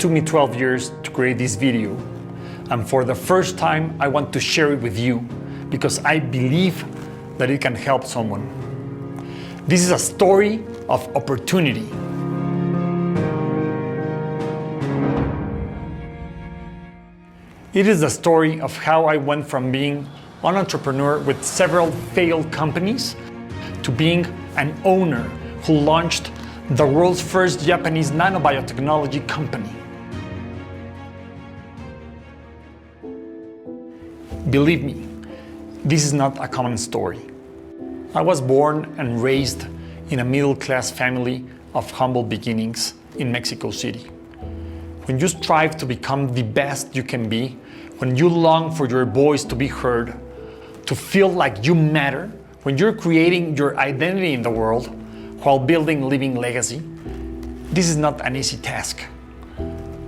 took me 12 years to create this video, and for the first time I want to share it with you because I believe that it can help someone. This is a story of opportunity. It is the story of how I went from being an entrepreneur with several failed companies to being an owner who launched the world's first Japanese nano-biotechnology company. Believe me, this is not a common story. I was born and raised in a middle-class family of humble beginnings in Mexico City. When you strive to become the best you can be, when you long for your voice to be heard, to feel like you matter, when you're creating your identity in the world while building living legacy, this is not an easy task.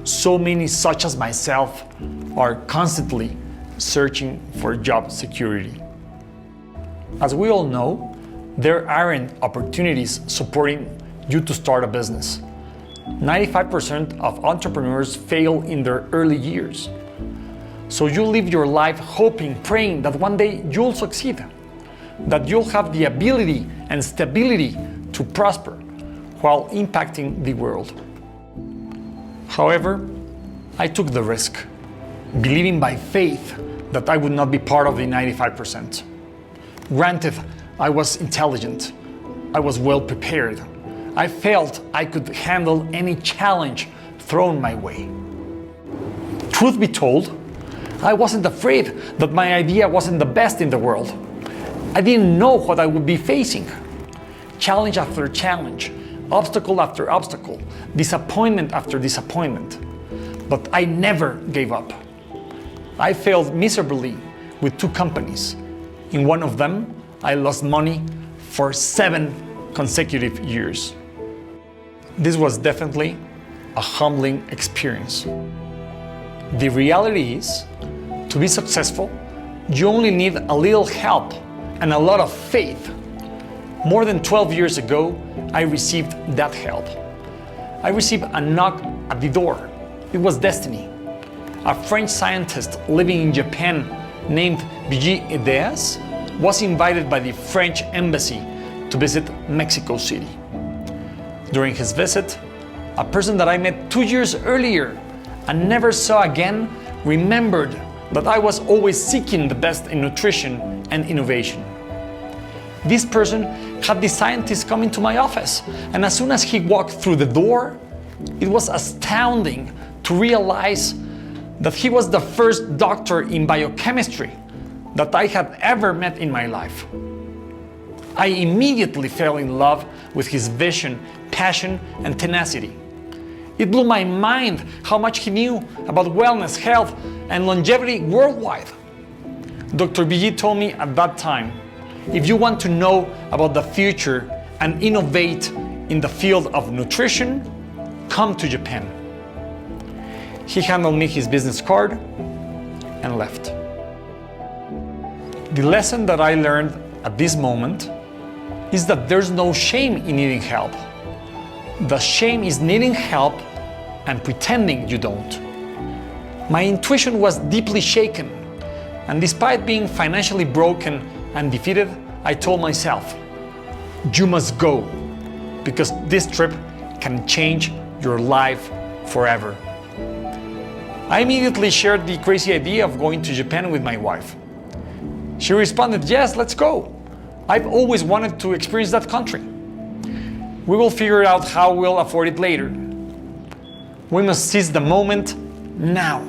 So many, such as myself, are constantly searching for job security. As we all know, there aren't opportunities supporting you to start a business. 95% of entrepreneurs fail in their early years. So you live your life hoping, praying that one day you'll succeed, that you'll have the ability and stability to prosper while impacting the world. However, I took the risk, believing by faith that I would not be part of the 95%. Granted, I was intelligent, I was well prepared. I felt I could handle any challenge thrown my way. Truth be told, I wasn't afraid that my idea wasn't the best in the world. I didn't know what I would be facing. Challenge after challenge, obstacle after obstacle, disappointment after disappointment. But I never gave up. I failed miserably with 2 companies. In one of them, I lost money for 7 consecutive years. This was definitely a humbling experience. The reality is, to be successful, you only need a little help and a lot of faith. More than 12 years ago, I received that help. I received a knock at the door. It was destiny. A French scientist living in Japan named Ideas was invited by the French embassy to visit Mexico City. During his visit, a person that I met 2 years earlier and never saw again remembered that I was always seeking the best in nutrition and innovation. This person had the scientist come into my office, and as soon as he walked through the door, it was astounding to realize that he was the first doctor in biochemistry that I had ever met in my life. I immediately fell in love with his vision, passion, and tenacity. It blew my mind how much he knew about wellness, health, and longevity worldwide. Dr. Billy told me at that time, if you want to know about the future and innovate in the field of nutrition, come to Japan. He handed me his business card and left. The lesson that I learned at this moment is that there's no shame in needing help. The shame is needing help and pretending you don't. My intuition was deeply shaken, and despite being financially broken and defeated, I told myself, you must go, because this trip can change your life forever. I immediately shared the crazy idea of going to Japan with my wife. She responded, yes, let's go. I've always wanted to experience that country. We will figure out how we'll afford it later. We must seize the moment now.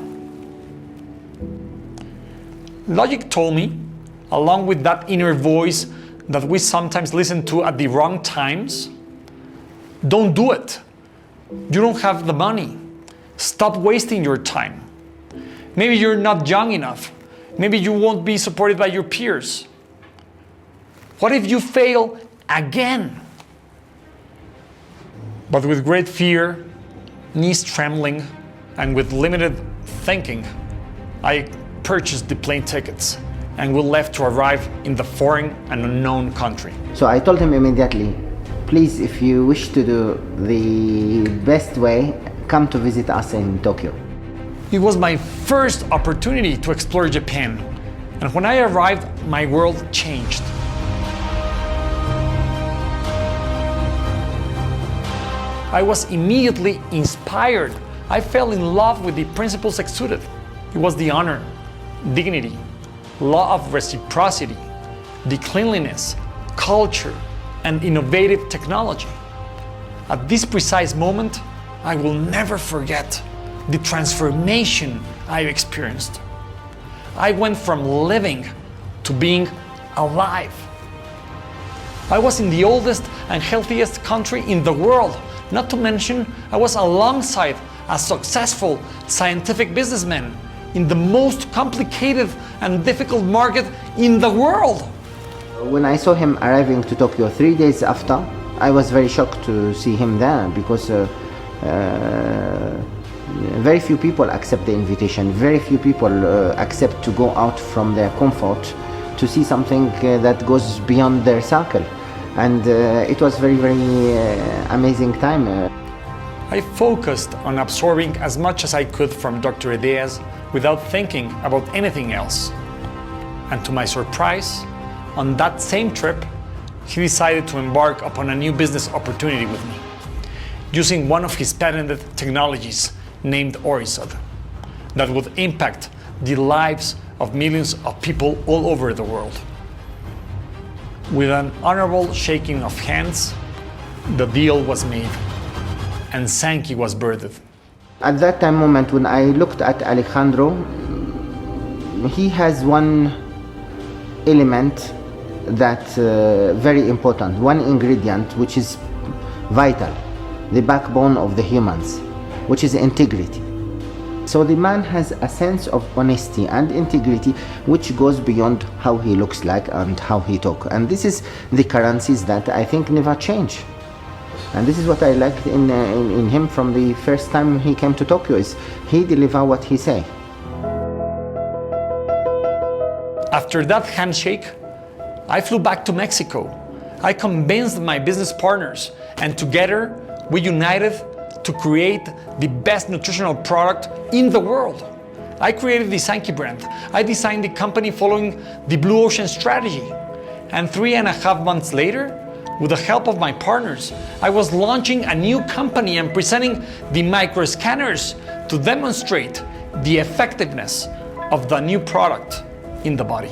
Logic told me, along with that inner voice that we sometimes listen to at the wrong times, don't do it. You don't have the money. Stop wasting your time. Maybe you're not young enough. Maybe you won't be supported by your peers. What if you fail again? But with great fear, knees trembling, and with limited thinking, I purchased the plane tickets and we left to arrive in the foreign and unknown country. So I told him immediately, please, if you wish to do the best way, come to visit us in Tokyo. It was my first opportunity to explore Japan, and when I arrived, my world changed. I was immediately inspired. I fell in love with the principles exuded. It was the honor, dignity, law of reciprocity, the cleanliness, culture, and innovative technology. At this precise moment, I will never forget the transformation I experienced. I went from living to being alive. I was in the oldest and healthiest country in the world. Not to mention, I was alongside a successful scientific businessman in the most complicated and difficult market in the world. When I saw him arriving to Tokyo 3 days after, I was very shocked to see him there because very few people accept the invitation. Very few people accept to go out from their comfort to see something that goes beyond their circle. And it was very, very amazing time. I focused on absorbing as much as I could from Dr. Ideas without thinking about anything else. And to my surprise, on that same trip, he decided to embark upon a new business opportunity with me, using one of his patented technologies named Orisod, that would impact the lives of millions of people all over the world. With an honorable shaking of hands, the deal was made, and Sanki was birthed. At that time moment when I looked at Alejandro, he has one element that's very important, one ingredient which is vital, the backbone of the humans, which is integrity. So the man has a sense of honesty and integrity which goes beyond how he looks like and how he talks. And this is the currencies that I think never change. And this is what I liked in him from the first time he came to Tokyo, is he deliver what he say. After that handshake, I flew back to Mexico. I convinced my business partners, and together we united to create the best nutritional product in the world. I created the Sanki brand. I designed the company following the Blue Ocean strategy. And 3.5 months later, with the help of my partners, I was launching a new company and presenting the microscanners to demonstrate the effectiveness of the new product in the body.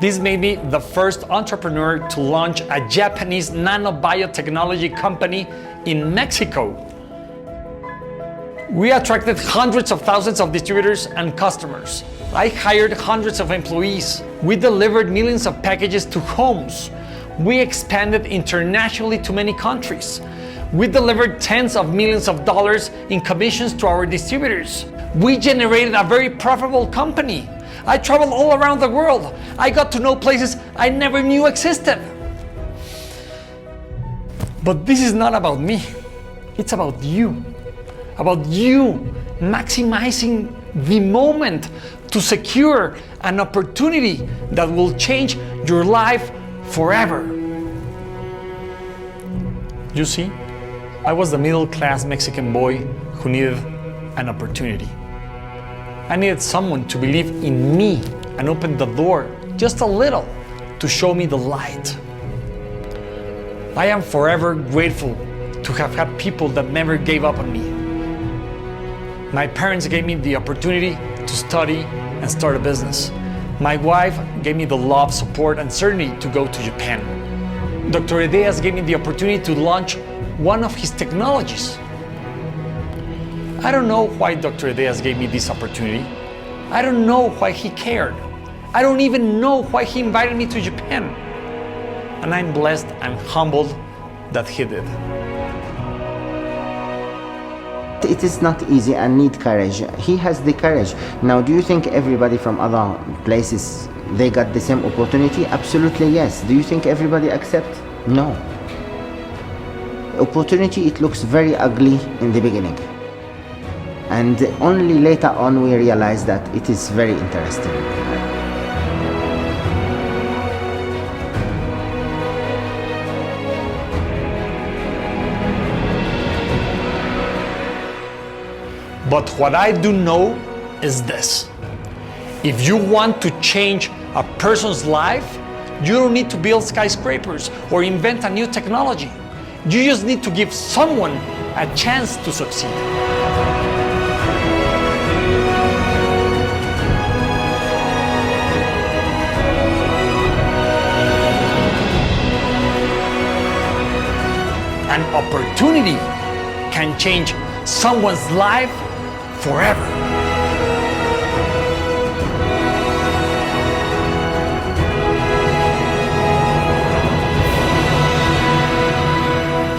This made me the first entrepreneur to launch a Japanese nano-biotechnology company in Mexico. We attracted hundreds of thousands of distributors and customers. I hired hundreds of employees. We delivered millions of packages to homes. We expanded internationally to many countries. We delivered tens of millions of dollars in commissions to our distributors. We generated a very profitable company. I traveled all around the world. I got to know places I never knew existed. But this is not about me. It's about you. About you maximizing the moment to secure an opportunity that will change your life forever. You see, I was the middle-class Mexican boy who needed an opportunity. I needed someone to believe in me and open the door just a little to show me the light. I am forever grateful to have had people that never gave up on me. My parents gave me the opportunity to study and start a business. My wife gave me the love, support, and certainty to go to Japan. Dr. Ideas gave me the opportunity to launch one of his technologies. I don't know why Dr. Ideas gave me this opportunity. I don't know why he cared. I don't even know why he invited me to Japan. And I'm blessed and humbled that he did. It is not easy and need courage. He has the courage. Now, do you think everybody from other places, they got the same opportunity? Absolutely yes. Do you think everybody accept? No. Opportunity, it looks very ugly in the beginning. And only later on we realize that it is very interesting. But what I do know is this. If you want to change a person's life, you don't need to build skyscrapers or invent a new technology. You just need to give someone a chance to succeed. An opportunity can change someone's life forever.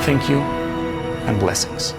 Thank you and blessings.